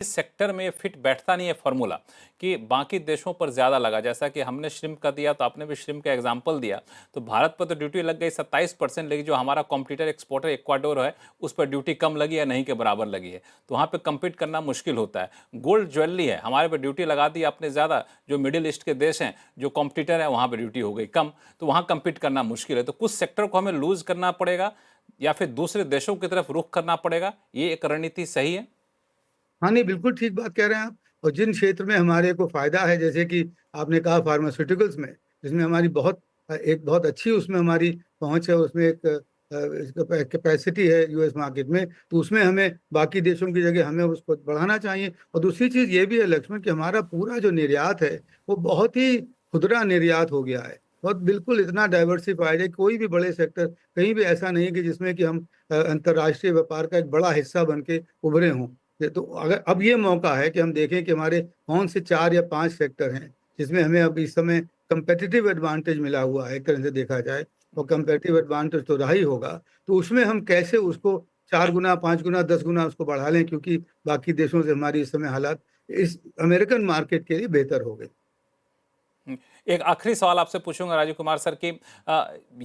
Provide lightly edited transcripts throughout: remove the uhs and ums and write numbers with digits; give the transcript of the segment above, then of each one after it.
इस सेक्टर में ये फिट बैठता नहीं है फॉर्मूला कि बाकी देशों पर ज़्यादा लगा। जैसा कि हमने श्रिम्प का दिया तो आपने भी श्रिम्प का एग्जांपल दिया, तो भारत पर तो ड्यूटी लग गई 27%, लेकिन जो हमारा कॉम्पिटिटर एक्सपोर्टर इक्वाडोर है उस पर ड्यूटी कम लगी या नहीं के बराबर लगी है। तो वहाँ पर कम्पीट करना मुश्किल होता है। गोल्ड ज्वेलरी है, हमारे पर ड्यूटी लगा दी आपने ज़्यादा, जो मिडिल ईस्ट के देश हैं जो कॉम्पिटिटर है वहाँ पर ड्यूटी हो गई कम, तो वहाँ कम्पीट करना मुश्किल है। तो कुछ सेक्टर को हमें लूज करना पड़ेगा या फिर दूसरे देशों की तरफ रुख करना पड़ेगा, ये एक रणनीति सही है? हाँ, नहीं, बिल्कुल ठीक बात कह रहे हैं आप। और जिन क्षेत्र में हमारे को फ़ायदा है, जैसे कि आपने कहा फार्मास्यूटिकल्स में, जिसमें हमारी एक बहुत अच्छी उसमें हमारी पहुँच है, उसमें एक कैपेसिटी है यूएस मार्केट में, तो उसमें हमें बाकी देशों की जगह हमें उसको बढ़ाना चाहिए। और दूसरी चीज़ ये भी है लक्ष्मण कि हमारा पूरा जो निर्यात है, वो बहुत ही खुदरा निर्यात हो गया है। बहुत बिल्कुल इतना डाइवर्सिफ़ाइड है, कोई भी बड़े सेक्टर कहीं भी ऐसा नहीं है कि जिसमें कि हम अंतर्राष्ट्रीय व्यापार का एक बड़ा हिस्सा बन के उभरे हों। तो अगर अब ये मौका है कि हम देखें कि हमारे कौन से 4 या 5 सेक्टर हैं, जिसमें हमें अब इस समय कम्पेटिटिव एडवांटेज मिला हुआ है, एक तरह से देखा जाए, और कम्पेटिटिव एडवांटेज तो रहा ही होगा, तो उसमें हम कैसे उसको 4 गुना, 5 गुना, 10 गुना उसको बढ़ा लें, क्योंकि बाकी देशों से हमारी इस समय हालात इस अमेरिकन मार्केट के लिए बेहतर हो गए। एक आखिरी सवाल आपसे पूछूंगा राजीव कुमार सर कि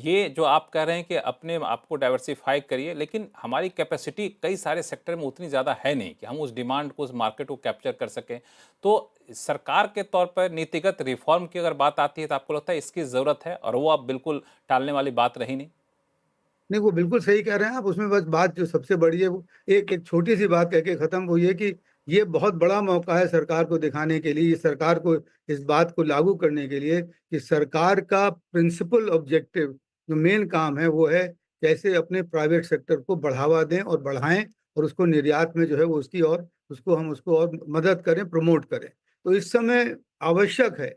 ये जो आप कह रहे हैं कि अपने आप को डाइवर्सिफाई करिए, लेकिन हमारी कैपेसिटी कई सारे सेक्टर में उतनी ज़्यादा है नहीं कि हम उस डिमांड को, उस मार्केट को कैप्चर कर सकें। तो सरकार के तौर पर नीतिगत रिफॉर्म की अगर बात आती है तो आपको लगता है इसकी ज़रूरत है, और वो अब बिल्कुल टालने वाली बात रही नहीं? नहीं, वो बिल्कुल सही कह रहे हैं आप। उसमें बस बात जो सबसे बड़ी है, वो एक छोटी-सी बात कह के ख़त्म, वो ये कि ये बहुत बड़ा मौका है सरकार को दिखाने के लिए, सरकार को इस बात को लागू करने के लिए कि सरकार का प्रिंसिपल ऑब्जेक्टिव, जो मेन काम है, वो है कैसे अपने प्राइवेट सेक्टर को बढ़ावा दें और बढ़ाएँ, और उसको निर्यात में जो है वो उसको और मदद करें, प्रमोट करें। तो इस समय आवश्यक है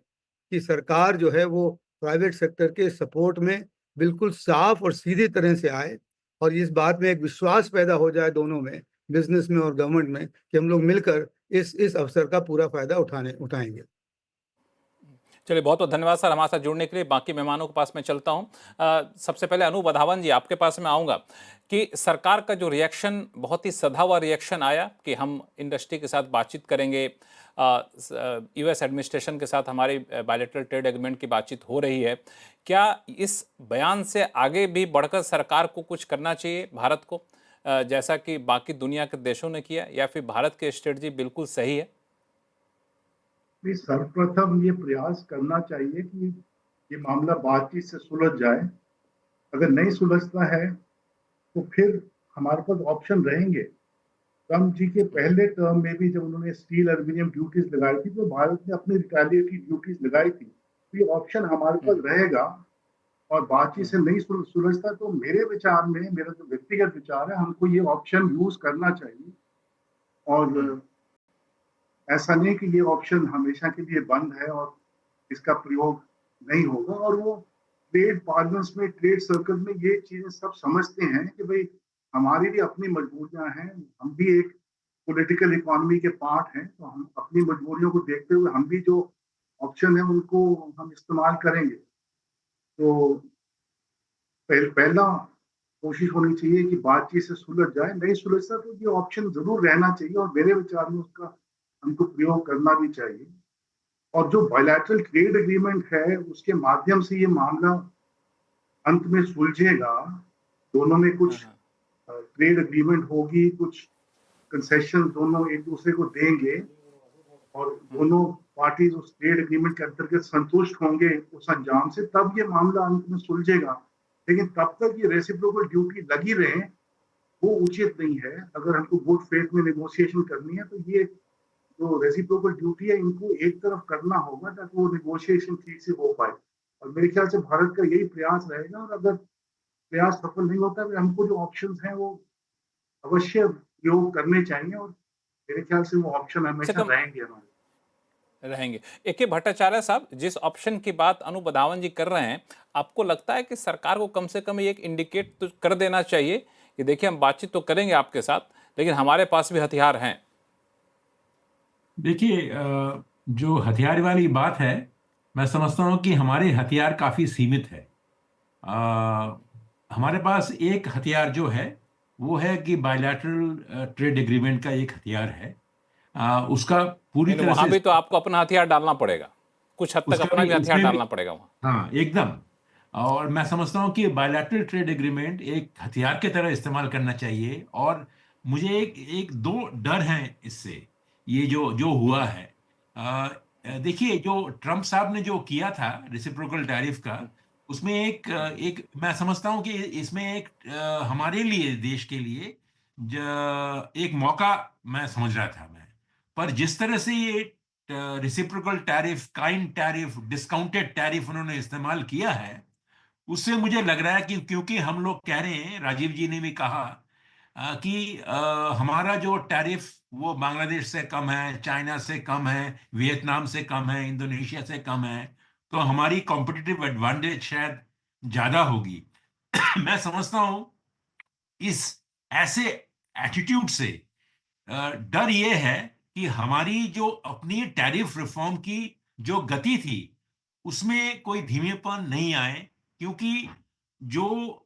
कि सरकार जो है वो प्राइवेट सेक्टर के सपोर्ट में बिल्कुल साफ और सीधी तरह से आए, और इस बात में एक विश्वास पैदा हो जाए दोनों में, बिज़नेस में और गवर्नमेंट में, कि हम लोग मिलकर इस अवसर का पूरा फ़ायदा उठाएँगे। चलिए, बहुत बहुत धन्यवाद सर हमारे साथ जुड़ने के लिए। बाकी मेहमानों के पास मैं चलता हूँ। सबसे पहले अनूप वधावन जी, आपके पास मैं आऊँगा कि सरकार का जो रिएक्शन, बहुत ही सधा हुआ रिएक्शन आया कि हम इंडस्ट्री के साथ बातचीत करेंगे, यूएस एडमिनिस्ट्रेशन के साथ हमारी बायलैटरल ट्रेड एग्रीमेंट की बातचीत हो रही है। क्या इस बयान से आगे भी बढ़कर सरकार को कुछ करना चाहिए भारत को, जैसा कि बाकी दुनिया के देशों ने किया, या फिर भारत की स्ट्रेटजी बिल्कुल सही है? भी सर्वप्रथम ये प्रयास करना चाहिए कि ये मामला बातचीत से सुलझ जाए। अगर नहीं सुलझता है तो फिर हमारे पास ऑप्शन रहेंगे। ट्रम्प जी के पहले टर्म में भी जब उन्होंने स्टील एल्यूमिनियम ड्यूटीज लगाई थी तो भारत ने अपनी रिटेलिएटरी ड्यूटीज लगाई थी। तो ये ऑप्शन हमारे पास रहेगा, और बातचीत से नहीं सुलझता तो मेरे विचार में, मेरा जो व्यक्तिगत विचार है, हमको ये ऑप्शन यूज करना चाहिए। और ऐसा नहीं कि ये ऑप्शन हमेशा के लिए बंद है और इसका प्रयोग नहीं होगा। और वो ट्रेड पार्लमेंट्स में, ट्रेड सर्कल में ये चीजें सब समझते हैं कि भाई हमारी भी अपनी मजबूरियां हैं, हम भी एक पॉलिटिकल इकोनॉमी के पार्ट हैं, तो हम अपनी मजबूरियों को देखते हुए हम भी जो ऑप्शन है उनको हम इस्तेमाल करेंगे। तो पहला कोशिश होनी चाहिए कि बातचीत से सुलझ जाए। नहीं सुलझता तो ये ऑप्शन जरूर रहना चाहिए, और मेरे विचार में उसका हमको प्रयोग करना भी चाहिए। और जो बायलैटरल ट्रेड एग्रीमेंट है उसके माध्यम से ये मामला अंत में सुलझेगा। दोनों में कुछ ट्रेड एग्रीमेंट होगी, कुछ कंसेशन दोनों एक दूसरे को देंगे, और दोनों पार्टीज उस ट्रेड एग्रीमेंट के अंतर्गत संतुष्ट होंगे उस अंजाम से, तब ये मामला अंत में सुलझेगा। लेकिन तब तक ये रेसिप्रोकल ड्यूटी लगी रहे, वो उचित नहीं है। अगर हमको गुड फेथ में नेगोशिएशन करनी है तो ये जो रेसिप्रोकल ड्यूटी है इनको एक तरफ करना होगा ताकि वो नेगोशिएशन ठीक से हो पाए। और मेरे ख्याल से भारत का यही प्रयास रहेगा, और अगर प्रयास सफल नहीं होता तो हमको जो ऑप्शंस हैं वो अवश्य प्रयोग करने चाहिए, और मेरे ख्याल से वो ऑप्शन से हमेशा कम रहेंगे हमारे। रहेंगे। ए.के. भट्टाचार्य साहब, जिस ऑप्शन की बात अनूप वधावन जी कर रहे हैं, आपको लगता है कि सरकार को कम से कम ये एक इंडिकेट तो कर देना चाहिए कि देखिए हम बातचीत तो करेंगे आपके साथ, लेकिन हमारे पास भी हथियार हैं? देखिए, जो हथियार वाली बात है, मैं समझता हूँ कि हमारे हथियार काफ़ी सीमित है। हमारे पास एक हथियार जो है वो है कि बायलैटरल ट्रेड एग्रीमेंट का एक हथियार है। उसका पूरी नहीं, तरह वहां से भी तो आपको अपना हथियार डालना पड़ेगा, कुछ हद तक उसका अपना भी भी हथियार उसमें भी डालना पड़ेगा वहां। हाँ एकदम। और मैं समझता हूँ कि बायलैटरल ट्रेड एग्रीमेंट एक हथियार की तरह इस्तेमाल करना चाहिए। और मुझे एक एक दो डर हैं इससे, ये जो जो हुआ है। देखिए, जो ट्रम्प साहब ने जो किया था रेसिप्रोकल टैरिफ का, उसमें एक मैं समझता हूँ कि इसमें एक हमारे लिए, देश के लिए एक मौका मैं समझ रहा था मैं। पर जिस तरह से ये reciprocal tariff, kind tariff, discounted tariff उन्होंने इस्तेमाल किया है, उससे मुझे लग रहा है कि क्योंकि हम लोग कह रहे हैं, राजीव जी ने भी कहा कि हमारा जो टैरिफ वो बांग्लादेश से कम है, चाइना से कम है, वियतनाम से कम है, इंडोनेशिया से कम है, तो हमारी कॉम्पिटिटिव एडवांटेज शायद ज्यादा होगी। मैं समझता हूं इस ऐसे एटीट्यूड से डर ये है कि हमारी जो अपनी टैरिफ रिफॉर्म की जो गति थी, उसमें कोई धीमेपन नहीं आए। क्योंकि जो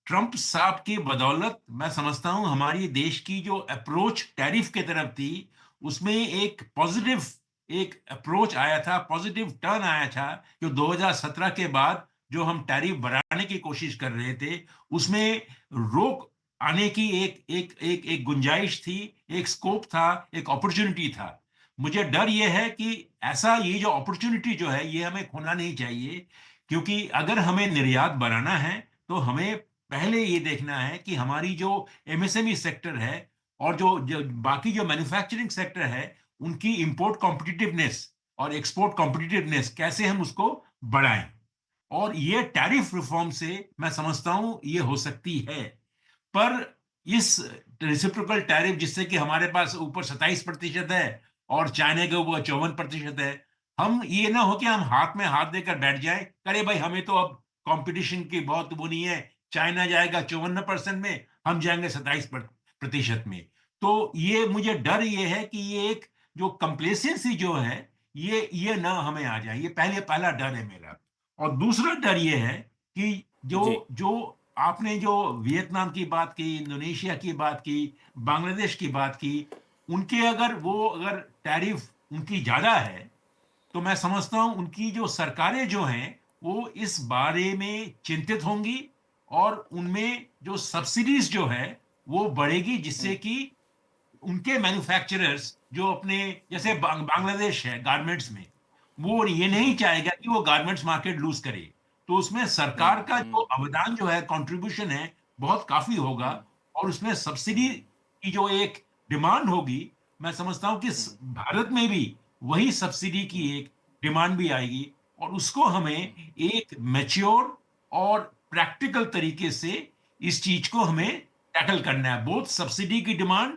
ट्रंप साहब की बदौलत मैं समझता हूं हमारी देश की जो अप्रोच टैरिफ की तरफ थी, उसमें एक पॉजिटिव एक अप्रोच आया था, पॉजिटिव टर्न आया था। जो 2017 के बाद जो हम टैरिफ बढ़ाने की कोशिश कर रहे थे, उसमें रोक आने की एक एक एक एक गुंजाइश थी, एक स्कोप था, एक अपॉर्चुनिटी था। मुझे डर यह है कि ऐसा ये जो अपॉर्चुनिटी जो है ये हमें खोना नहीं चाहिए। क्योंकि अगर हमें निर्यात बढ़ाना है तो हमें पहले ये देखना है कि हमारी जो एमएसएमई सेक्टर है और जो बाकी जो मैन्युफैक्चरिंग सेक्टर है, उनकी इंपोर्ट कॉम्पिटिटिवनेस और एक्सपोर्ट कॉम्पिटिटिवनेस कैसे हम उसको बढ़ाएं। और ये टैरिफ रिफॉर्म से मैं समझता हूं ये हो सकती है। पर इस रेसिप्रोकल टैरिफ जिससे कि हमारे पास ऊपर 27% है और चाइना के ऊपर 54% है, हम ये ना हो कि हम हाथ में हाथ देकर बैठ जाएं, अरे भाई हमें तो अब कंपटीशन की बहुत वो नहीं है, चाइना जाएगा 54% में, हम जाएंगे 27% में। तो ये मुझे डर ये है कि ये एक जो कंप्लेसेंसी जो है, ये ना हमें आ जाए। ये पहला डर है मेरा। और दूसरा डर ये है कि जो जी। जो आपने जो वियतनाम की बात की, इंडोनेशिया की बात की, बांग्लादेश की बात की, उनके अगर टैरिफ उनकी ज्यादा है, तो मैं समझता हूं उनकी जो सरकारें जो हैं वो इस बारे में चिंतित होंगी। और उनमें जो सब्सिडीज जो है वो बढ़ेगी, जिससे कि उनके मैन्युफैक्चरर्स जो अपने, जैसे बांग्लादेश है गारमेंट्स में, वो ये नहीं चाहेगा कि वो गारमेंट्स मार्केट लूज करे। तो उसमें सरकार का जो अवदान जो है, कंट्रीब्यूशन है, बहुत काफी होगा। और उसमें सब्सिडी की जो एक डिमांड होगी, मैं समझता हूं कि भारत में भी वही सब्सिडी की एक डिमांड भी आएगी। और उसको हमें एक मैच्योर और प्रैक्टिकल तरीके से इस चीज को हमें टैकल करना है। बोथ सब्सिडी की डिमांड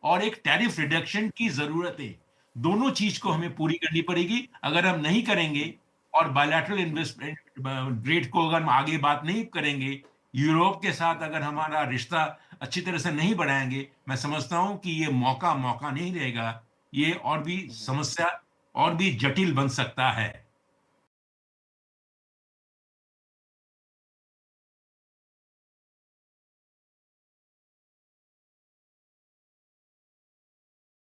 और एक टैरिफ रिडक्शन की जरूरत है। दोनों चीज को हमें पूरी करनी पड़ेगी। अगर हम नहीं करेंगे और बायलैटरल इन्वेस्टमेंट रेट को अगर हम आगे बात नहीं करेंगे, यूरोप के साथ अगर हमारा रिश्ता अच्छी तरह से नहीं बढ़ाएंगे, मैं समझता हूं कि ये मौका मौका नहीं रहेगा। ये और भी समस्या और भी जटिल बन सकता है।